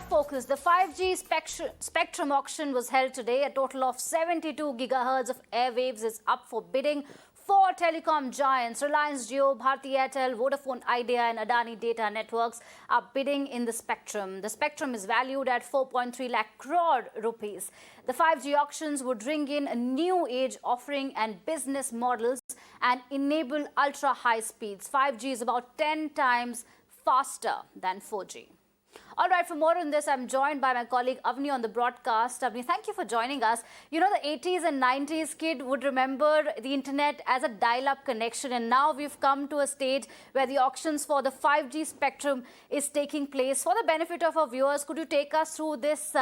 our focus. The 5G spectrum auction was held today. A total of 72 gigahertz of airwaves is up for bidding. Four telecom giants, Reliance Jio, Bharti Airtel, Vodafone Idea and Adani data networks are bidding in the spectrum. The spectrum is valued at 4.3 lakh crore rupees. The 5G auctions would ring in a new age offering and business models and enable ultra-high speeds. 5G is about 10 times faster than 4G. All right, for more on this, I'm joined by my colleague Avni on the broadcast. Avni, thank you for joining us. You know, the 80s and 90s kid would remember the internet as a dial-up connection, and now we've come to a stage where the auctions for the 5G spectrum is taking place. For the benefit of our viewers, could you take us through this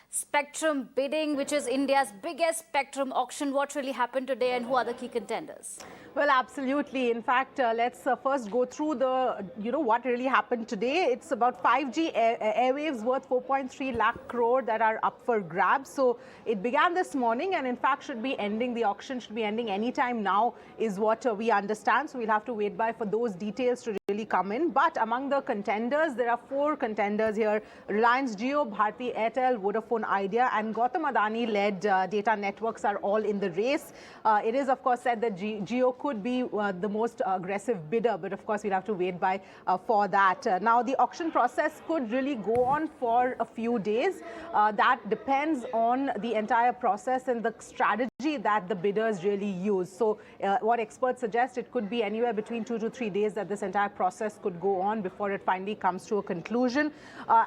spectrum bidding, which is India's biggest spectrum auction? What really happened today and who are the key contenders? Well, absolutely. In fact, let's first go through the, what really happened today. It's about 5G airwaves worth 4.3 lakh crore that are up for grabs. So it began this morning and in fact should be ending, the auction should be ending anytime now is what we understand. So we'll have to wait for those details to really come in. But among the contenders, there are four contenders here: Reliance Jio, Bharti Airtel, Vodafone Idea and Gautam Adani-led data networks are all in the race. It is, of course, said that Jio could be the most aggressive bidder, but of course we'll have to wait for that. Now, the auction process could really go on for a few days. That depends on the entire process and the strategy that the bidders really use. So what experts suggest, it could be anywhere between 2 to 3 days that this entire process could go on before it finally comes to a conclusion.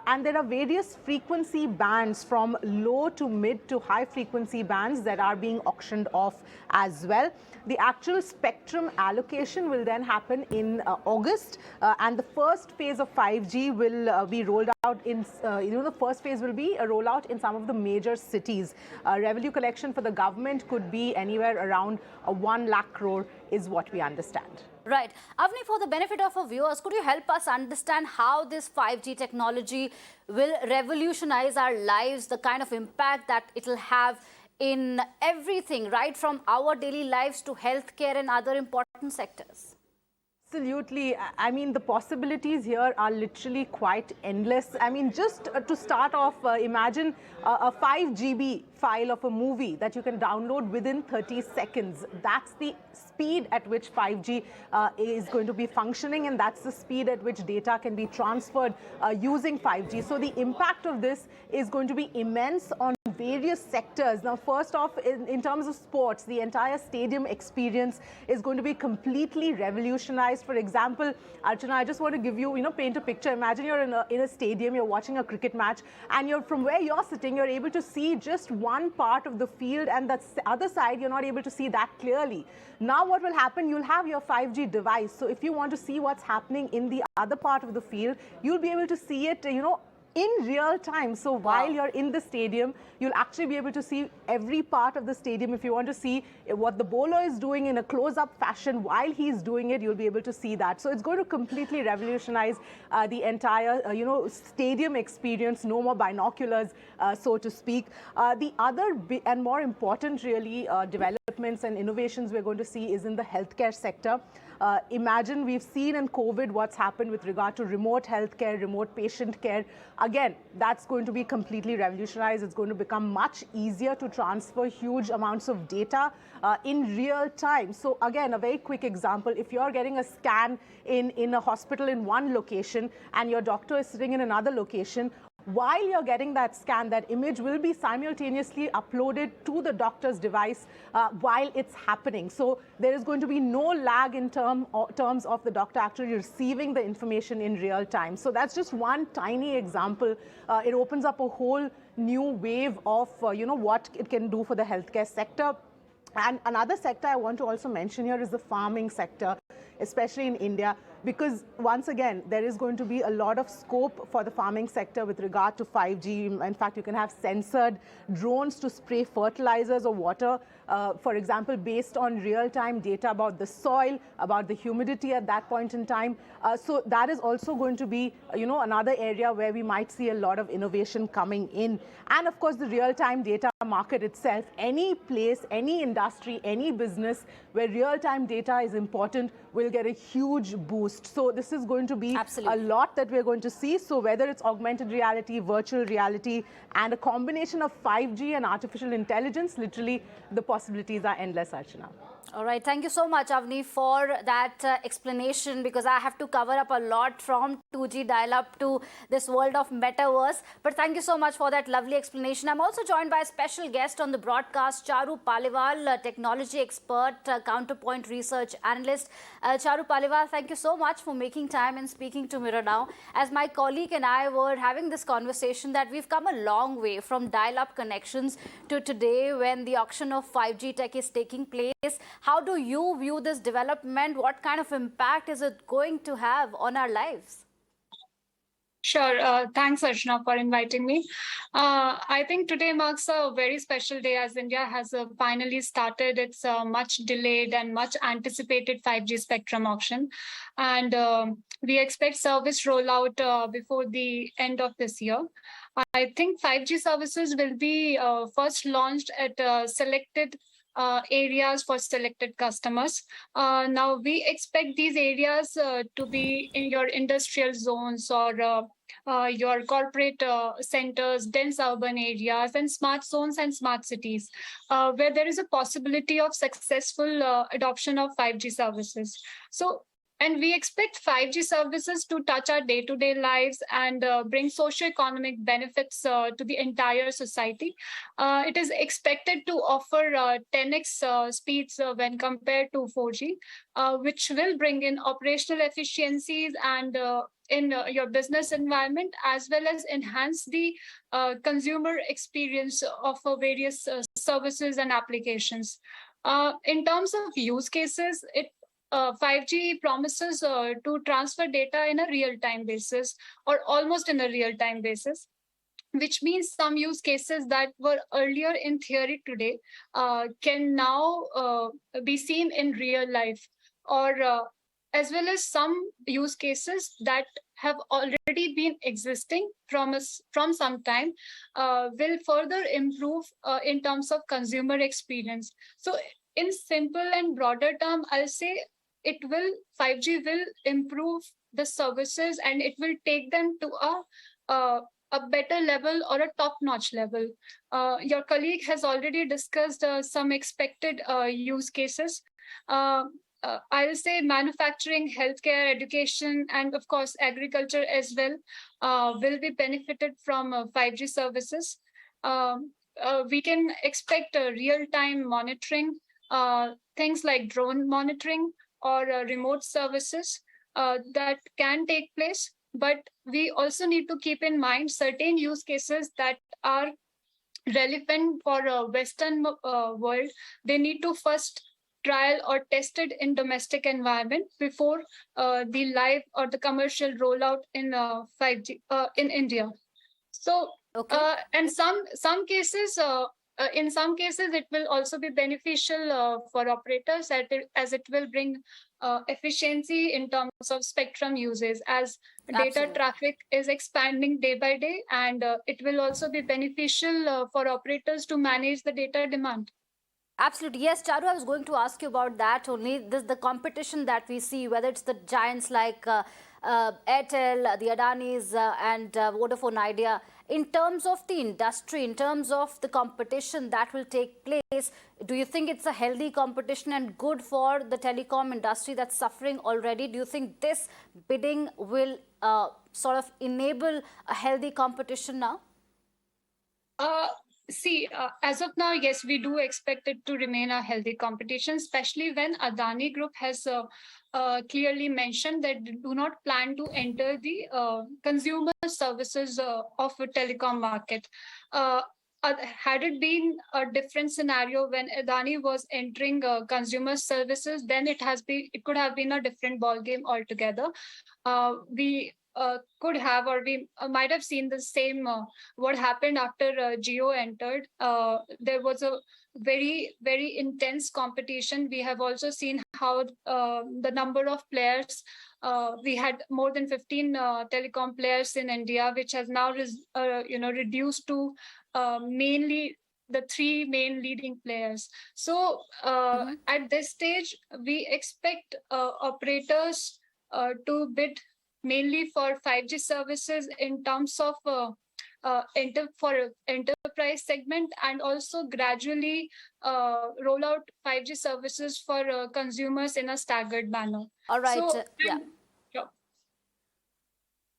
And there are various frequency bands from low to mid to high frequency bands that are being auctioned off as well. The actual spectrum allocation will then happen in August, and the first phase of 5G will be rolled out in, the first phase will be a rollout in some of the major cities. Revenue collection for the government could be anywhere around 1 lakh crore is what we understand. Right. Avni, for the benefit of our viewers, could you help us understand how this 5G technology will revolutionize our lives, the kind of impact that it will have in everything, right from our daily lives to healthcare and other important sectors? Absolutely. I mean, the possibilities here are literally quite endless. I mean, just to start off, imagine a 5 GB file of a movie that you can download within 30 seconds. That's the speed at which 5G is going to be functioning, and that's the speed at which data can be transferred using 5G. So the impact of this is going to be immense on various sectors. Now, first off, in terms of sports, the entire stadium experience is going to be completely revolutionized. For example, Archana, I just want to give you, paint a picture. Imagine you're in a stadium, you're watching a cricket match, and from where you're sitting, you're able to see just one part of the field, and the other side, you're not able to see that clearly. Now, what will happen? You'll have your 5G device. So if you want to see what's happening in the other part of the field, you'll be able to see it, in real time. So while you're in the stadium, you'll actually be able to see every part of the stadium. If you want to see what the bowler is doing in a close-up fashion while he's doing it, you'll be able to see that. So it's going to completely revolutionize the entire, stadium experience. No more binoculars, so to speak. The other and more important, really, developments and innovations we're going to see is in the healthcare sector. Imagine we've seen in COVID what's happened with regard to remote healthcare, remote patient care. Again, that's going to be completely revolutionized. It's going to become much easier to transfer huge amounts of data in real time. So again, a very quick example, if you're getting a scan in a hospital in one location and your doctor is sitting in another location, while you're getting that scan, that image will be simultaneously uploaded to the doctor's device while it's happening. So there is going to be no lag in terms of the doctor actually receiving the information in real time. So that's just one tiny example. It opens up a whole new wave of, what it can do for the healthcare sector. And another sector I want to also mention here is the farming sector, especially in India, because once again, there is going to be a lot of scope for the farming sector with regard to 5G. In fact, you can have censored drones to spray fertilizers or water, for example, based on real-time data about the soil, about the humidity at that point in time. So that is also going to be, another area where we might see a lot of innovation coming in. And of course, the real-time data market itself, any place, any industry, any business where real-time data is important will get a huge boost. So this is going to be Absolutely. a lot that we're going to see. So whether it's augmented reality, virtual reality, and a combination of 5G and artificial intelligence, literally the possibilities are endless, Archana. All right. Thank you so much, Avni, for that explanation, because I have to cover up a lot from 2G dial-up to this world of metaverse. But thank you so much for that lovely explanation. I'm also joined by a special guest on the broadcast, Charu Paliwal, a technology expert, Counterpoint research analyst. Charu Paliwal, thank you so much for making time and speaking to me right now. As my colleague and I were having this conversation, that we've come a long way from dial-up connections to today when the auction of 5G tech is taking place. How do you view this development? What kind of impact is it going to have on our lives? Sure. Thanks, Archana, for inviting me. I think today marks a very special day as India has finally started its much delayed and much anticipated 5G spectrum auction. And we expect service rollout before the end of this year. I think 5G services will be first launched at selected areas for selected customers. Now, we expect these areas to be in your industrial zones or your corporate centers, dense urban areas, and smart zones and smart cities, where there is a possibility of successful adoption of 5G services. And we expect 5G services to touch our day-to-day lives and bring socio-economic benefits to the entire society. It is expected to offer 10x speeds when compared to 4G, which will bring in operational efficiencies and in your business environment, as well as enhance the consumer experience of various services and applications. In terms of use cases, 5G promises to transfer data in a real-time basis or almost in a real-time basis, which means some use cases that were earlier in theory today can now be seen in real life, or as well as some use cases that have already been existing from some time will further improve in terms of consumer experience. So in simple and broader term, I'll say 5G will improve the services and it will take them to a better level or a top-notch level. Your colleague has already discussed some expected use cases. I'll say manufacturing, healthcare, education, and of course, agriculture as well will be benefited from 5G services. We can expect real-time monitoring, things like drone monitoring or remote services that can take place. But we also need to keep in mind certain use cases that are relevant for a Western world. They need to first trial or tested in domestic environment before the live or the commercial rollout in 5G in India. So, okay. And some cases, in some cases, it will also be beneficial for operators as it will bring efficiency in terms of spectrum uses as data traffic is expanding day by day, and it will also be beneficial for operators to manage the data demand. Absolutely. Yes, Charu, I was going to ask you about that only. The competition that we see, whether it's the giants like Airtel, the Adanis and Vodafone Idea, in terms of the industry, in terms of the competition that will take place, do you think it's a healthy competition and good for the telecom industry that's suffering already? Do you think this bidding will sort of enable a healthy competition now? See, as of now, yes, we do expect it to remain a healthy competition, especially when Adani Group has clearly mentioned that they do not plan to enter the consumer services of a telecom market. Had it been a different scenario when Adani was entering consumer services, then it could have been a different ballgame altogether. We could have, or we might have seen the same what happened after Jio entered. There was a very, very intense competition. We have also seen how the number of players, we had more than 15 telecom players in India, which has now reduced to mainly the three main leading players. So at this stage, we expect operators to bid mainly for 5G services in terms of enterprise segment, and also gradually roll out 5G services for consumers in a staggered manner. All right. So, Yeah. yeah.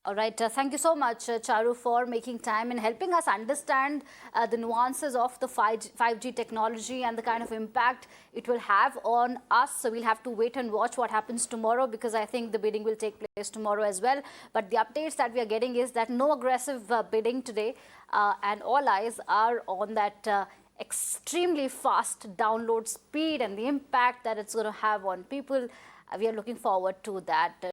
All right. Thank you so much, Charu, for making time and helping us understand the nuances of the 5G technology and the kind of impact it will have on us. So we'll have to wait and watch what happens tomorrow, because I think the bidding will take place tomorrow as well. But the updates that we are getting is that no aggressive bidding today, and all eyes are on that extremely fast download speed and the impact that it's going to have on people. We are looking forward to that.